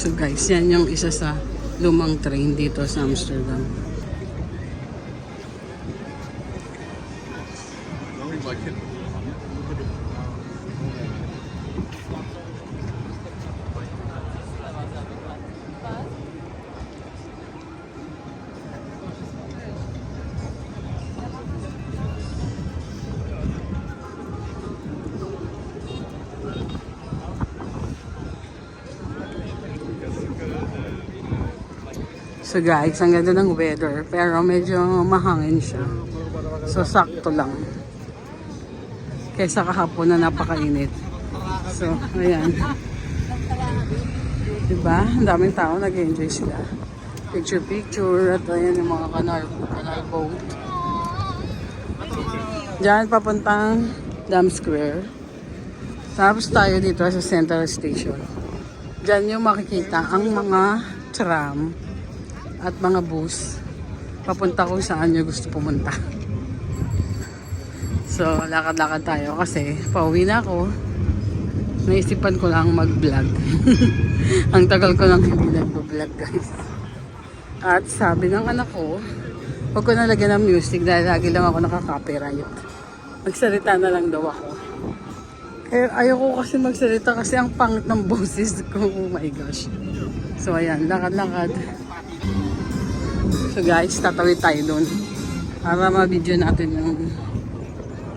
So guys, yan yung isa sa lumang train dito sa Amsterdam. So guys, ang ganda ng weather, pero medyo mahangin siya. So sakto lang. Kaysa kahapon na napakainit. So, ayan. Diba? Ang daming tao, nag-enjoy sila. Picture-picture, at ayan yung mga canal boat. Diyan, papuntang Dam Square. Tapos tayo dito sa Central Station. Diyan yung makikita ang mga tram at mga bus papunta kung saan nyo gusto pumunta. So, lakad-lakad tayo kasi pauwi na ako. Naisipan ko lang mag-vlog. Ang tagal ko lang hindi nag-vlog, guys. At sabi ng anak ko, huwag ko nalagyan ng music dahil lagi lang ako nakaka-copyright. Magsalita na lang daw ako. Kaya ayoko kasi magsalita kasi ang pangit ng boses ko. Oh my gosh. So, ayan, lakad-lakad. So guys, tatawid tayo doon para ma-video natin yung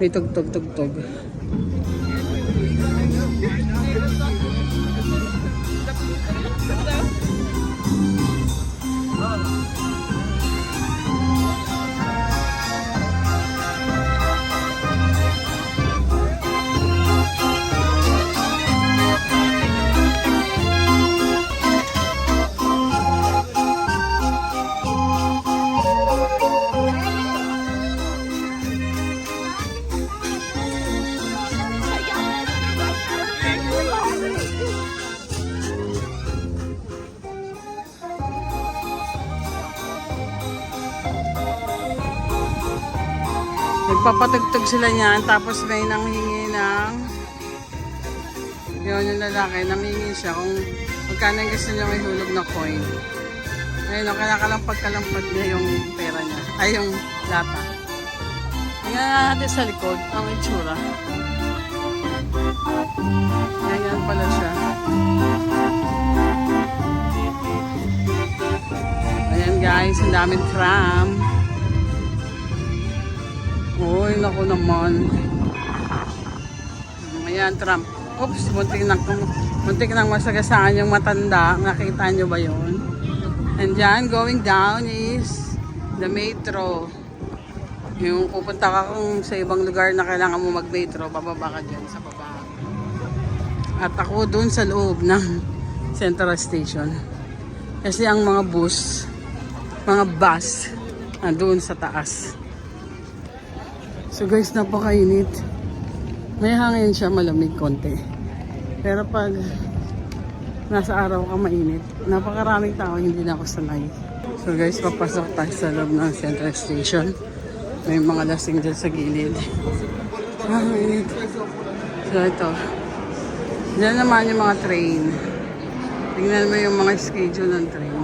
may tugtog-tugtog. Nagpapatugtog sila niyan, tapos may nanghingi ng yun yung lalaki, nanghingi siya kung magkano yung gusto niya may hulog na coin. Ayun, kinakalampag-kalampag niya yung pera niya, ay yung lata. Tingnan natin sa likod, ang itsura. Ganyan pala siya. Ayan guys, ang daming tram. Uy, naku naman. Ayan, tram. Oops, muntik nang masagasaan yung matanda. Nakita nyo ba yun? And dyan, going down is the metro. Yung pupunta ka kung sa ibang lugar na kailangan mo mag-metro, bababa ka dyan sa baba. At ako dun sa loob ng Central Station. Kasi ang mga bus, andun sa taas. So guys, napakainit. May hangin siya, malamig konti. Pero pag nasa araw ka mainit, napakaraming tao, hindi na ako sanay. So guys, papasok tayo sa loob ng Central Station. May mga lasing dyan sa gilid. Mainit. So ito. Diyan naman yung mga train. Tingnan mo yung mga schedule ng train.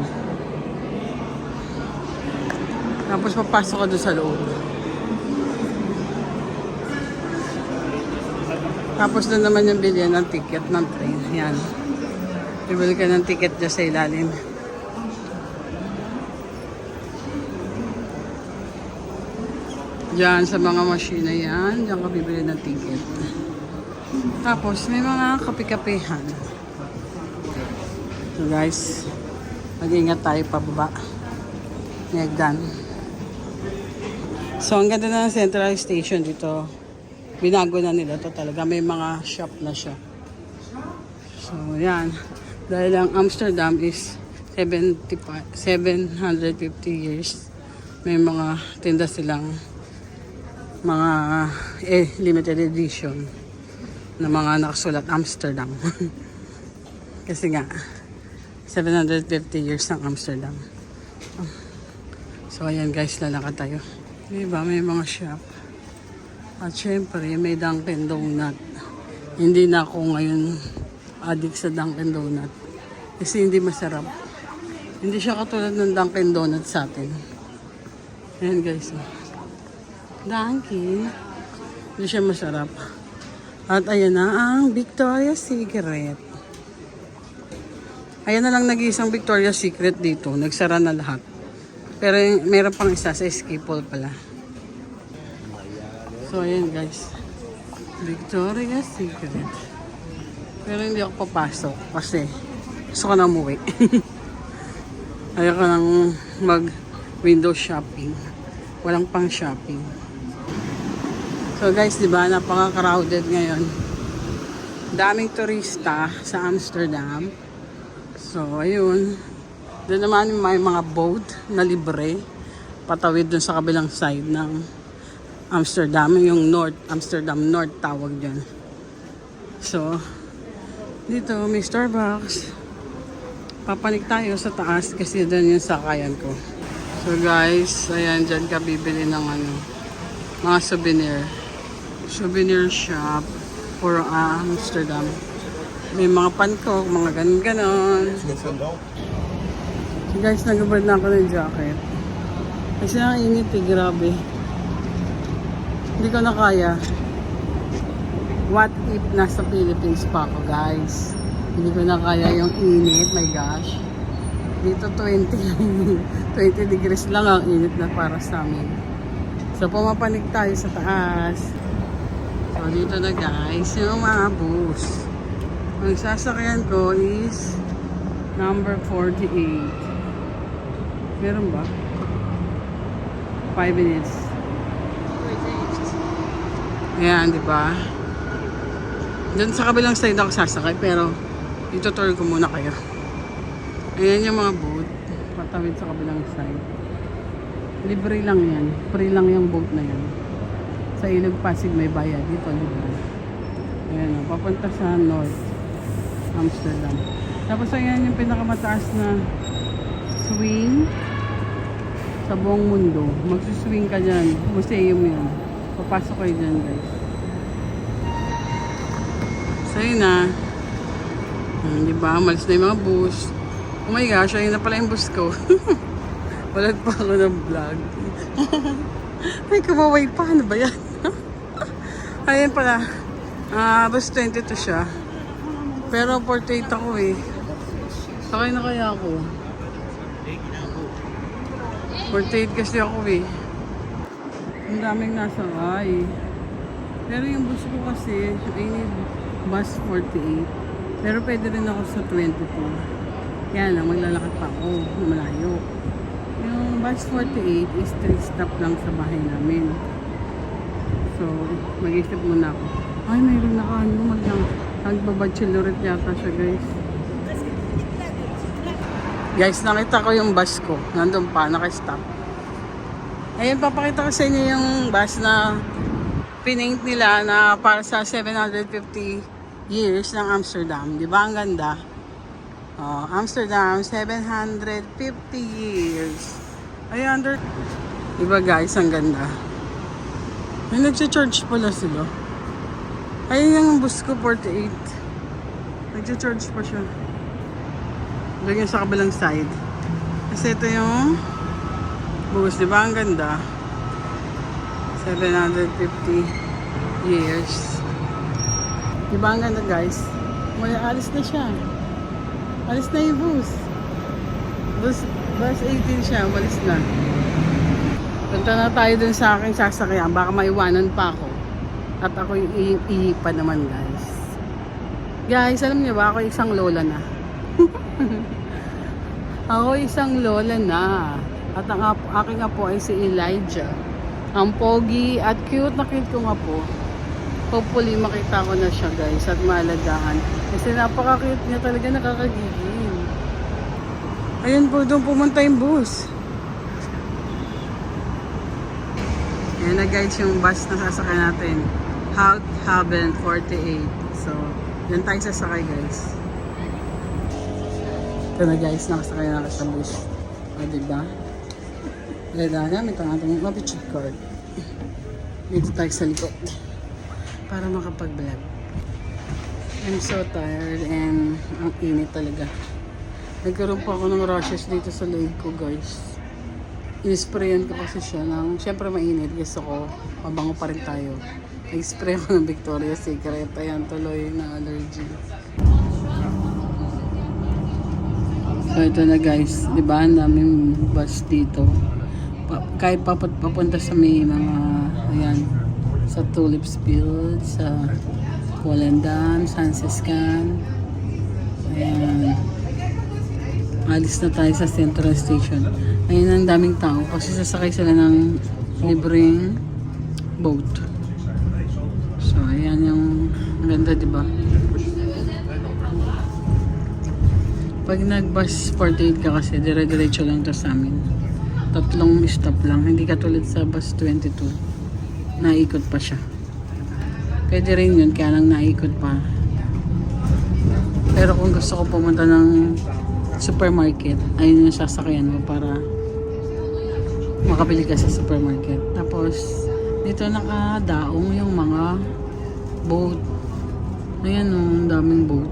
Tapos papasok ka doon sa loob. Tapos doon naman yung bilhin ng ticket ng train. Yan. Bibili ka ng ticket dyan sa ilalim. Diyan sa mga machine na yan, diyan ka bibili ng ticket. Tapos may mga kape-kapehan. So guys, mag-ingat tayo pababa. Nagdan. So ang ganda na ng Central Station dito. Binago na nila to talaga. May mga shop na siya. So yan. Dahil ang Amsterdam is 750 years. May mga tinda silang mga limited edition na mga nakasulat Amsterdam. Kasi nga 750 years ng Amsterdam. So ayan guys, lalakad tayo. Diba may mga shop. At syempre may Dunkin Donut. Hindi na ako ngayon addict sa Dunkin Donut. Kasi hindi masarap. Hindi siya katulad ng Dunkin' Donuts sa atin. Ayan guys. Oh. Dunkin'. Hindi siya masarap. At ayan na ang Victoria's Secret. Ayan na lang nag-iisang Victoria's Secret dito. Nagsara na lahat. Pero meron pang isa sa Escapol pala. So ayan guys. Victoria's Secret. Pero hindi ako papasok kasi gusto ko na umuwi. Ayaw ko nang mag window shopping. Walang pang shopping. So guys, di ba, napaka-crowded ngayon. Daming turista sa Amsterdam. So ayun. Doon naman may mga boat na libre. Patawid dun sa kabilang side ng Amsterdam. Yung North, Amsterdam North tawag dyan. So, dito may Starbucks. Papanik tayo sa taas kasi doon yung sakayan ko. So guys, ayan, dyan ka bibili ng mga souvenir. Souvenir shop for Amsterdam. May mga pankok, mga ganon-ganon. So guys, nagabad na ako ng jacket. Kasi ang init eh, grabe. Hindi ko na kaya. What if nasa Philippines pa ako guys? Hindi ko na kaya yung init, my gosh. Dito 20 degrees lang ang init na para sa amin. So pumapanik tayo sa taas. So dito na guys, yung mga bus. Ang sasakyan ko is number 48. Meron ba? 5 minutes. Ayan, di ba? Diyan sa kabilang side ako sasakay pero itutur ko muna kayo. Ayan yung mga boat. Patawid sa kabilang side. Libre lang yan. Free lang yung boat na yan. Sa Ilog Pasig may bayad. Dito libre. Ayan o. Papunta sa North Amsterdam. Tapos ayan yung pinakamataas na swing sa buong mundo. Magsuswing ka dyan. Museum yan. Papasok kayo dyan guys. So yun na. Diba? Malis na yung mga bus. Oh my gosh, ayun na pala yung bus ko. Walat pa ako ng vlog. Ay, kumaway pa. Ano ba yan? Ayun pala. Bus 22 siya. Pero 48 ako eh. Sakay na kaya ako. 48 kasi ako eh. Ang daming nasakay. Pero yung bus ko kasi, I need bus 48. Pero pwede rin ako sa 22. Yan lang, maglalakad pa ako. Malayo. Yung bus 48 is 3 stop lang sa bahay namin. So, mag-isip muna ako. Ay, mayroon na ka. Nagbabachelorette yata siya, guys. Guys, nakita ko yung bus ko. Nandun pa, naka-stop. Ayun, papakita ko sa inyo yung bus na pinaint nila na para sa 750 years ng Amsterdam. Di ba ang ganda? Oh, Amsterdam, 750 years. Ay, di ba guys, ang ganda. May nag-charge pala sila. Ayun yung bus ko, 48. Nag-charge pa siya. Doon yung sa kabilang side. Kasi ito yung bus, di ba ang ganda? 750 years. Diba ang ganda guys? May alis na siya. Alis na yung bus. Bus 18 siya, umalis na. Punta na tayo dun sa aking sasakyan. Baka maiwanan pa ako. At ako yung iipa naman guys. Guys, alam niyo ba? Ako isang lola na. Ako isang lola na. At ang aking apo ay si Elijah. Ang pogi at cute na cute ko nga po. Hopefully makita ko na siya guys at maalagaan. Kasi napaka-cute niya talaga, nakakagigil. Ayun po, doon pumunta yung bus. Ayan na guys yung bus na sasakay natin. Houthaven 48. So, dyan tayo sasakay guys. Ito na guys, nakasakay na ako sa bus. O diba? Ganda namin ito natin yung picture card. Dito tayo sa likod. Para makapag-vlog. I'm so tired and ang init talaga. Nagkaroon pa ako ng rashes dito sa leg ko, guys. In-sprayan ko kasi siya ng, syempre mainit. Gusto ko, mabango pa rin tayo. Nag-spray ako ng Victoria's Secret. Ayan, tuloy na allergy. So ito na guys, di ba? Ang daming bus dito. Kahit papunta sa may mga, ayan, sa Tulips Field, sa Walendam, San Siscan. Ayan. Alis na tayo sa Central Station. Ayan ang daming tao kasi sasakay sila ng libreng boat. So ayan yung ganda, di ba? Pag nag-bus 48 ka kasi, dire-diretso lang to sa amin. 3 stop lang. Hindi katulad sa bus 22. Naikot pa siya. Pwede rin yun, kaya lang naikot pa. Pero kung gusto ko pumunta ng supermarket, ayun yung sasakyan mo para makabili ka sa supermarket. Tapos, dito nakadaong yung mga boat. Ayan o, ang daming boat.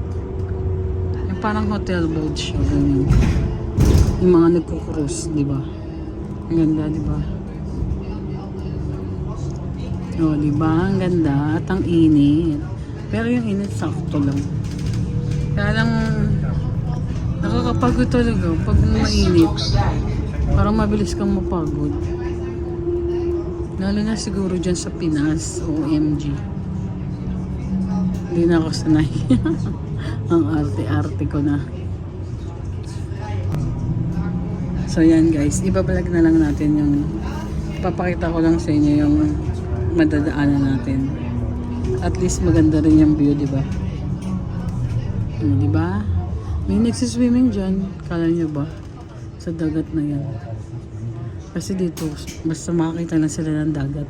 Yung parang hotel boat siya, ganyan. Yung mga nagkukruise, di ba? Ang ganda, di ba? O, di ba? Ang ganda at ang init. Pero yung init, sakto lang. Kaya lang, nakakapagod talaga pag mainit. Parang mabilis kang mapagod. Lalo na siguro dyan sa Pinas, OMG. Hindi na ako sanay. Ang arte-arte ko na. So yan guys, ibabalag na lang natin yung, papakita ko lang sa inyo yung madadaanan natin. At least maganda rin yung view, di ba? Di ba? May nagsiswimming dyan. Kala nyo ba? Sa dagat na yan. Kasi dito, basta makakita na sila ng dagat,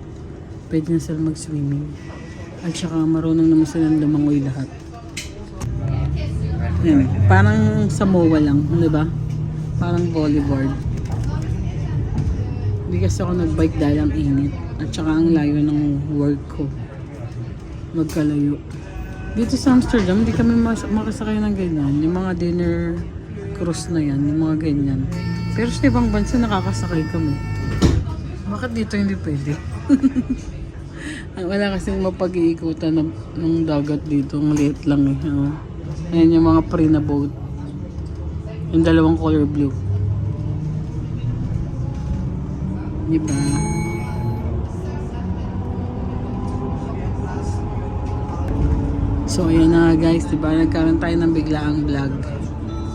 pwede na sila mag-swimming. At saka marunong naman silang lumangoy lahat. Yan. Parang sa MOA lang, di ba? Parang bodyboard. Hindi kasi ako nag-bike dahil ang init. At saka ang layo ng work ko. Magkalayo. Dito sa Amsterdam, hindi kami makasakay ng ganyan. Yung mga dinner cruise na yan, yung mga ganyan. Pero sa ibang bansa, nakakasakay kami. Bakit dito hindi pwede? Wala kasing mapag-iikutan ng dagat dito. Ang liit lang eh. Ayan yung mga pre na boat. Yung dalawang color blue. Diba? So ayan na guys, diba? Nagkaroon tayo ng biglaang vlog.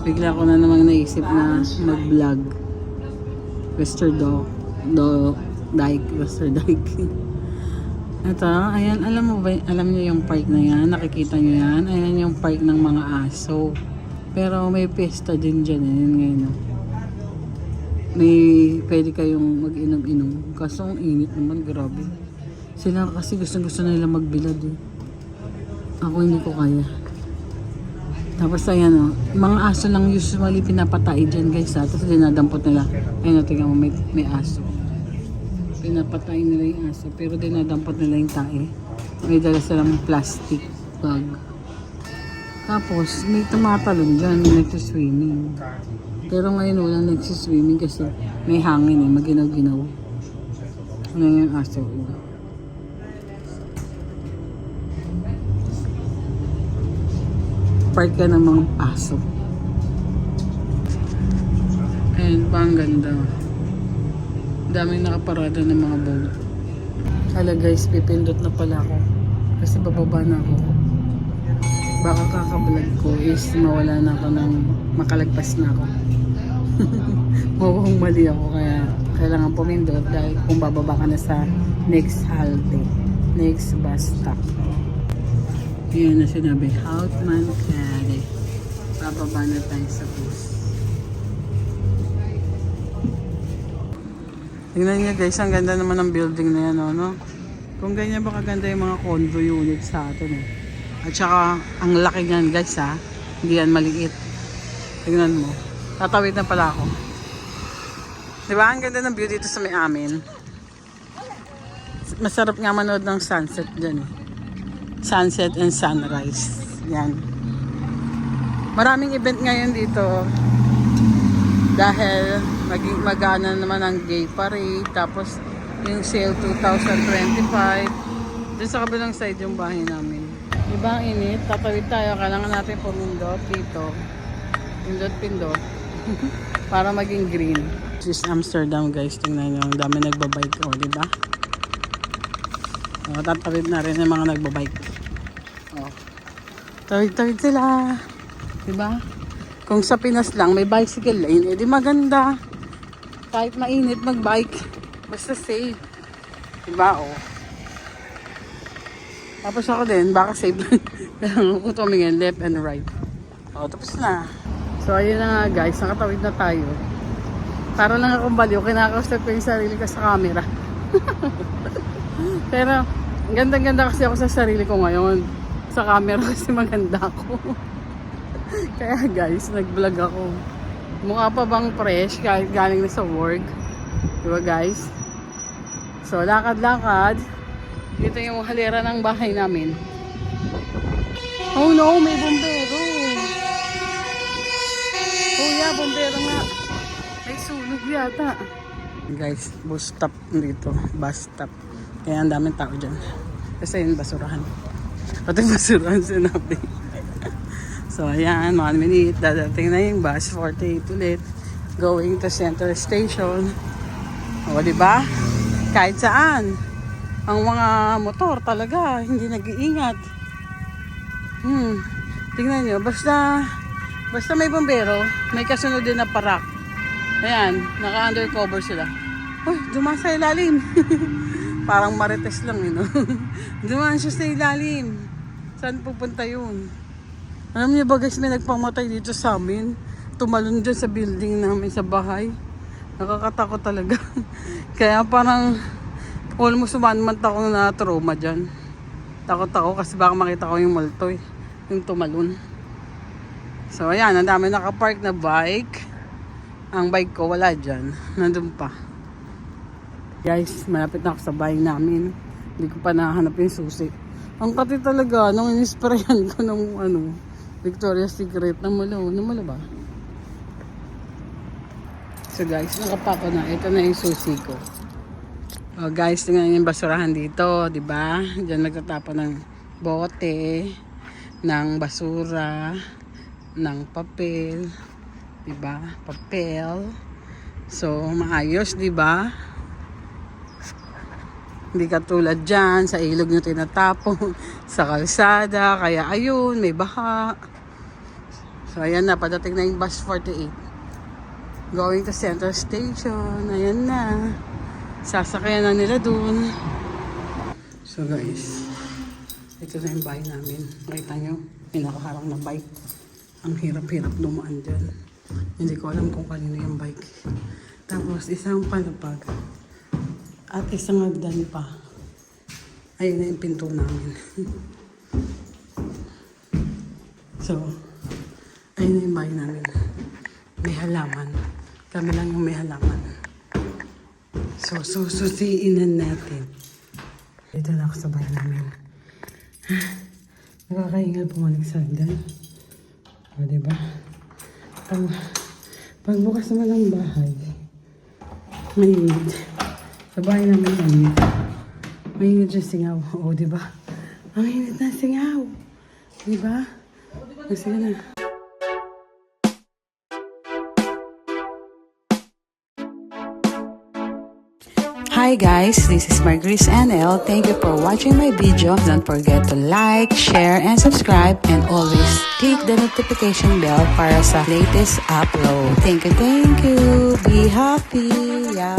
Bigla ko na namang naisip na mag-vlog. Westerdijk. Ito, ayan, alam mo ba, alam niyo yung park na yan? Nakikita niyo yan? Ayan yung park ng mga aso. Pero may pesta din dyan, yun ngayon. May pwede kayong mag-inom-inom. Kaso ang init naman, grabe. Sila kasi gusto nila magbilad eh. Ako hindi ko kaya. Tapos ayan mga aso lang usually pinapatay dyan guys ha. Tapos dinadampot nila. Ayun tingnan mo may aso. Pinapatay nila yung aso. Pero dinadampot nila yung tae. May dala silang plastic bag. Tapos may tumatalon dyan. May nagsiswimming. Pero ngayon walang nagsiswimming kasi may hangin eh. Maginaw-ginaw. Ano yung aso? Park ka ng mga aso. Ayan pa, ang ganda. Daming nakaparada ng mga boat. Hala guys, pipindot na pala ako. Kasi bababa na ako. Baka kakablog ko is mawala na ako ng makalagpas na ako. Mukhang mali ako kaya kailangan pumindot dahil kung bababa ka na sa next halte, next bus stop. Yun na sinabi, Houtman Kade. Bababa na tayo sa bus. Tingnan niyo guys, ang ganda naman ng building na yan, no? Kung ganyan ba kaganda yung mga condo units sa atin, eh. At saka, ang laki niyan guys, ha? Hindi yan maliit. Tingnan mo. Tatawid na pala ako. Diba? Ang ganda ng view dito sa may amin. Masarap nga manood ng sunset dyan, eh. Sunset and sunrise. Yan. Maraming event ngayon dito. Dahil magana naman ang gay parade. Tapos yung sale 2025. Doon sa kabilang side yung bahay namin. Diba ang init? Tatawid tayo. Kailangan natin pumindot dito. Pindot. Para maging green. This is Amsterdam guys. Tingnan nyo. Ang dami nagbabike. O, diba? O, tatawid na rin yung mga nagbabike. O. Tawid sila. Diba? Kung sa Pinas lang may bicycle lane, edi maganda. Kahit mainit magbike. Basta safe. Diba? O. Tapos ako din, baka safe. Kailangan ko tumingin left and right. O, tapos na. So, ayun na nga guys. Nakatawid na tayo. Para lang akong baliw. Kinakausap ko yung sarili ko sa camera. Pero, ganda-ganda kasi ako sa sarili ko ngayon. Sa camera kasi maganda ako. Kaya guys, nag-vlog ako. Mukha pa bang fresh kahit galing na sa work. Diba guys? So, lakad-lakad. Dito yung halera ng bahay namin. Oh no, may bumbero. Oh yeah, bumbero nga. May sunog yata. Guys, bus stop dito. Bus stop. Kaya ang daming tao dyan. Kasi yun, basurahan. Pati basurahan sinabi. So, ayan, 1 minute. Dadating na yung bus 48 ulit. Going to Center Station. O, diba? Kahit saan. Ang mga motor talaga, hindi nag-iingat. Tingnan nyo, basta may bombero, may kasunod din na parak. Ayan, naka-undercover sila. Uy, dumaan sa ilalim. Parang marites lang, no? Dumaan siya sa ilalim. Saan pupunta yun? Alam niyo ba guys, may nagpamatay dito sa amin. Tumalon dyan sa building namin sa bahay. Nakakatakot talaga. Kaya parang almost 1 month ako na trauma dyan. Takot ako kasi baka makita ko yung multo, yung tumalon. So ayan, ang dami nakapark na bike. Ang bike ko wala dyan. Nandun pa. Guys, malapit na ako sa bahay namin. Hindi ko pa nahanap yung susi. Ang kati talaga, nung in-sprayan ko ng Victoria's Secret. Namalo ba? So guys, nakapako na. Ito na yung susi ko. Oh guys, tingnan yung basurahan dito, di ba? Diyan nagtatapon ng bote, ng basura, ng papel, di ba? Papel. So, maayos, di ba? Hindi katulad dyan, sa ilog nyo tinatapon, sa kalsada, kaya ayun, may baha. So, ayan na, padating na yung bus 48. Going to Center Station, ayan na. Sasakyan na nila dun. So guys, ito na yung bahay namin. Nakita nyo, may nakaharang na bike. Ang hirap-hirap dumaan dyan. Hindi ko alam kung kanino yung bike. Tapos isang palapag. At isang hagdan pa. Ayun na yung pinto namin. So, ayun na yung bahay namin. May halaman. Kami lang yung may halaman. So, sususiin na natin. Dito na ako sa bahay namin. Nakakahingal pumalik sa hagdan. O, diba? Pagbukas naman ng bahay, mainit. Sa bahay namin mainit. Mainit yung singaw. O, diba? Ang init na singaw. Diba? Kasi na. Hi guys, this is Margris NL. Thank you for watching my video. Don't forget to like, share, and subscribe. And always click the notification bell para sa latest upload. Thank you. Be happy. Yeah.